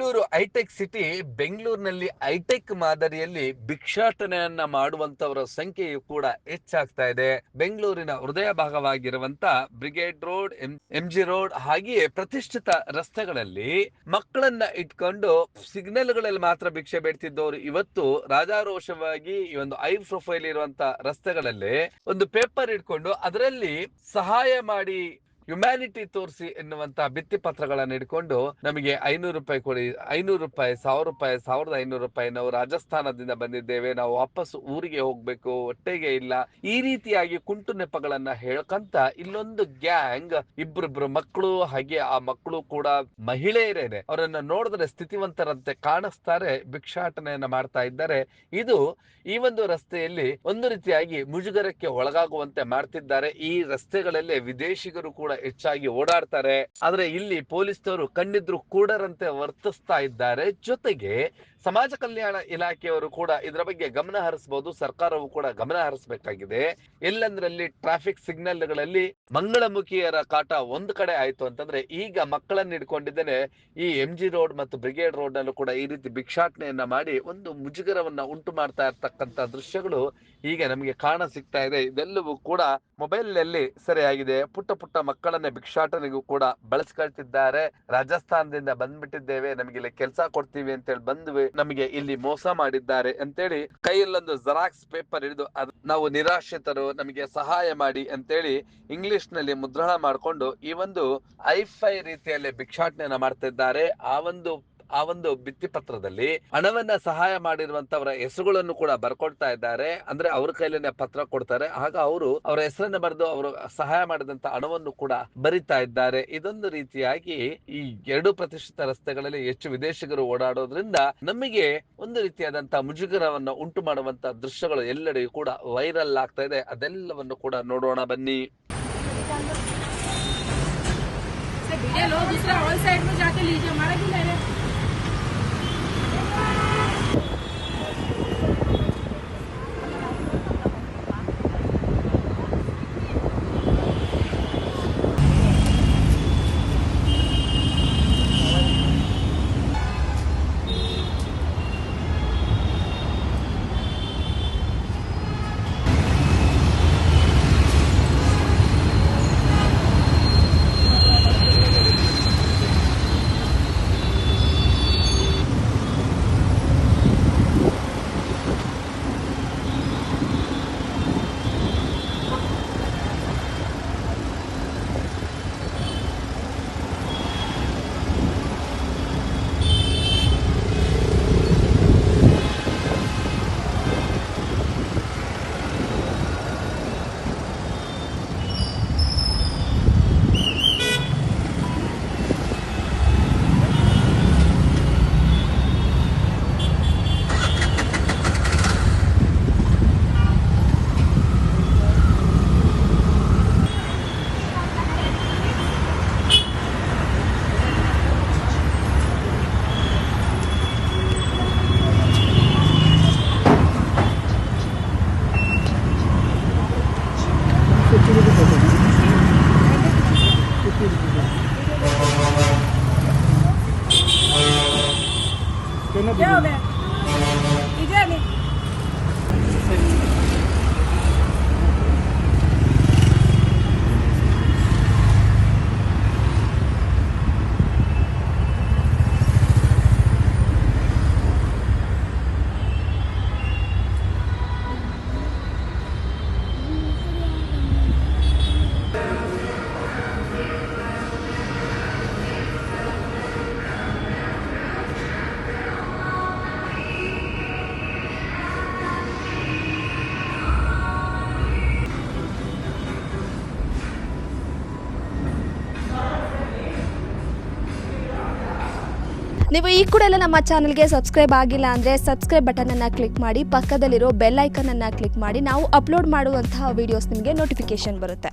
Bengaluru hitech city. ಬೆಂಗಳೂರಿನಲ್ಲಿ hitech ಮಾದರಿಯಲ್ಲಿ ಭಿಕ್ಷಾಟನೆಯನ್ನ ಮಾಡುವಂತವರ ಸಂಖ್ಯೆಯು ಕೂಡ ಹೆಚ್ಚಾಗ್ತಾ ಇದೆ. ಬೆಂಗಳೂರಿನ ಹೃದಯ ಭಾಗವಾಗಿರುವಂತ ಬ್ರಿಗೇಡ್ ರೋಡ್, ಎಂಜಿ ರೋಡ್ ಹಾಗೆಯೇ ಪ್ರತಿಷ್ಠಿತ ರಸ್ತೆಗಳಲ್ಲಿ ಮಕ್ಕಳನ್ನ ಇಟ್ಕೊಂಡು ಸಿಗ್ನಲ್ಗಳಲ್ಲಿ ಮಾತ್ರ ಭಿಕ್ಷೆ ಬೇಡ್ತಿದ್ದವರು ಇವತ್ತು ರಾಜಾರೋಷವಾಗಿ ಈ ಒಂದು ಹೈ ಪ್ರೊಫೈಲ್ ಇರುವಂತ ರಸ್ತೆಗಳಲ್ಲಿ ಒಂದು ಪೇಪರ್ ಇಟ್ಕೊಂಡು ಅದರಲ್ಲಿ ಸಹಾಯ ಮಾಡಿ, ಹ್ಯುಮ್ಯಾನಿಟಿ ತೋರಿಸಿ ಎನ್ನುವಂತ ಭಿತ್ತಿ ಪತ್ರಗಳನ್ನು ಇಟ್ಕೊಂಡು ನಮಗೆ 500 ರೂಪಾಯಿ ಕೊಡಿ, 500 ರೂಪಾಯಿ, 1000 ರೂಪಾಯಿ, 1500 ರೂಪಾಯಿ, ನಾವು ರಾಜಸ್ಥಾನದಿಂದ ಬಂದಿದ್ದೇವೆ, ನಾವು ವಾಪಸ್ ಊರಿಗೆ ಹೋಗ್ಬೇಕು, ಹೊಟ್ಟೆಗೆ ಇಲ್ಲ, ಈ ರೀತಿಯಾಗಿ ಕುಂಟು ನೆಪಗಳನ್ನ ಹೇಳ್ಕಂತ ಇಲ್ಲೊಂದು ಗ್ಯಾಂಗ್ ಇಬ್ರಿಬ್ರು ಮಕ್ಕಳು, ಹಾಗೆ ಆ ಮಕ್ಕಳು ಕೂಡ ಮಹಿಳೆಯರೇನೆ, ಅವರನ್ನ ನೋಡಿದ್ರೆ ಸ್ಥಿತಿವಂತರಂತೆ ಕಾಣಿಸ್ತಾರೆ, ಭಿಕ್ಷಾಟನೆಯನ್ನ ಮಾಡ್ತಾ ಇದ್ದಾರೆ. ಇದು ಈ ಒಂದು ರಸ್ತೆಯಲ್ಲಿ ಒಂದು ರೀತಿಯಾಗಿ ಮುಜುಗರಕ್ಕೆ ಒಳಗಾಗುವಂತೆ ಮಾಡ್ತಿದ್ದಾರೆ. ಈ ರಸ್ತೆಗಳಲ್ಲಿ ವಿದೇಶಿಗರು ಕೂಡ ಹೆಚ್ಚಾಗಿ ಓಡಾಡ್ತಾರೆ. ಆದ್ರೆ ಇಲ್ಲಿ ಪೊಲೀಸರು ಕಣ್ಣಿದ್ರು ಕೂಡರಂತೆ ವರ್ತಿಸ್ತಾ ಇದ್ದಾರೆ. ಜೊತೆಗೆ ಸಮಾಜ ಕಲ್ಯಾಣ ಇಲಾಖೆಯವರು ಕೂಡ ಇದರ ಬಗ್ಗೆ ಗಮನ ಹರಿಸಬಹುದು, ಸರ್ಕಾರವು ಕೂಡ ಗಮನ ಹರಿಸಬೇಕಾಗಿದೆ. ಎಲ್ಲಂದ್ರಲ್ಲಿ ಟ್ರಾಫಿಕ್ ಸಿಗ್ನಲ್ಗಳಲ್ಲಿ ಮಂಗಳಮುಖಿಯರ ಕಾಟ ಒಂದು ಕಡೆ ಆಯ್ತು ಅಂತಂದ್ರೆ, ಈಗ ಮಕ್ಕಳನ್ನ ಹಿಡ್ಕೊಂಡಿದ್ದೇನೆ ಈ ಎಂಜಿ ರೋಡ್ ಮತ್ತು ಬ್ರಿಗೇಡ್ ರೋಡ್ ನಲ್ಲೂ ಕೂಡ ಈ ರೀತಿ ಭಿಕ್ಷಾಟನೆಯನ್ನ ಮಾಡಿ ಒಂದು ಮುಜುಗರವನ್ನ ಉಂಟು ಮಾಡ್ತಾ ಇರ್ತಕ್ಕಂತ ದೃಶ್ಯಗಳು ಈಗ ನಮಗೆ ಕಾಣ ಸಿಗ್ತಾ ಇದೆ. ಇದೆಲ್ಲವೂ ಕೂಡ ಮೊಬೈಲ್ ನಲ್ಲಿ ಸೆರೆಯಾಗಿದೆ. ಪುಟ್ಟ ಪುಟ್ಟ ಮಕ್ಕಳನ್ನ ಭಿಕ್ಷಾಟನೆಗೂ ಕೂಡ ಬಳಸ್ಕೊಳ್ತಿದ್ದಾರೆ. ರಾಜಸ್ಥಾನದಿಂದ ಬಂದ್ಬಿಟ್ಟಿದ್ದೇವೆ, ನಮಗೆ ಇಲ್ಲಿ ಕೆಲಸ ಕೊಡ್ತೀವಿ ಅಂತೇಳಿ ಬಂದ್ವಿ, ನಮಗೆ ಇಲ್ಲಿ ಮೋಸ ಮಾಡಿದ್ದಾರೆ ಅಂತೇಳಿ ಕೈಯಲ್ಲೊಂದು ಜೆರಾಕ್ಸ್ ಪೇಪರ್ ಹಿಡಿದು ನಾವು ನಿರಾಶ್ರಿತರು, ನಮಗೆ ಸಹಾಯ ಮಾಡಿ ಅಂತೇಳಿ ಇಂಗ್ಲಿಷ್ ನಲ್ಲಿ ಮುದ್ರಣ ಮಾಡಿಕೊಂಡು ಈ ಒಂದು ಐಫೈ ರೀತಿಯಲ್ಲಿ ಭಿಕ್ಷಾಟನೆಯನ್ನ ಮಾಡ್ತಾ ಇದ್ದಾರೆ. ಆ ಒಂದು ಭಿತ್ತಿ ಪತ್ರದಲ್ಲಿ ಹಣವನ್ನ ಸಹಾಯ ಮಾಡಿರುವಂತವರ ಹೆಸರುಗಳನ್ನು ಕೂಡ ಬರ್ಕೊಳ್ತಾ ಇದ್ದಾರೆ. ಅಂದ್ರೆ ಅವ್ರ ಕೈಲೇನೆ ಪತ್ರ ಕೊಡ್ತಾರೆ, ಆಗ ಅವರು ಅವರ ಹೆಸರನ್ನ ಬರೆದು ಅವರು ಸಹಾಯ ಮಾಡಿದಂತ ಹಣವನ್ನು ಕೂಡ ಬರಿತಾ ಇದ್ದಾರೆ. ಇದೊಂದು ರೀತಿಯಾಗಿ ಈ ಎರಡು ಪ್ರತಿಷ್ಠಿತ ರಸ್ತೆಗಳಲ್ಲಿ ಹೆಚ್ಚು ವಿದೇಶಿಗರು ಓಡಾಡೋದ್ರಿಂದ ನಮಗೆ ಒಂದು ರೀತಿಯಾದಂತಹ ಮುಜುಗರವನ್ನು ಉಂಟು ಮಾಡುವಂತ ದೃಶ್ಯಗಳು ಎಲ್ಲೆಡೆಯೂ ಕೂಡ ವೈರಲ್ ಆಗ್ತಾ ಇದೆ. ಅದೆಲ್ಲವನ್ನು ಕೂಡ ನೋಡೋಣ ಬನ್ನಿ. क्या हो गया? इधर नहीं। ನೀವು ಈ ಕೂಡ ಎಲ್ಲ ನಮ್ಮ ಚಾನಲ್ಗೆ ಸಬ್ಸ್ಕ್ರೈಬ್ ಆಗಿಲ್ಲ ಅಂದರೆ ಸಬ್ಸ್ಕ್ರೈಬ್ ಬಟನನ್ನು ಕ್ಲಿಕ್ ಮಾಡಿ, ಪಕ್ಕದಲ್ಲಿರೋ ಬೆಲ್ ಐಕನನ್ನು ಕ್ಲಿಕ್ ಮಾಡಿ. ನಾವು ಅಪ್ಲೋಡ್ ಮಾಡುವಂತಹ ವೀಡಿಯೋಸ್ ನಿಮಗೆ ನೋಟಿಫಿಕೇಶನ್ ಬರುತ್ತೆ.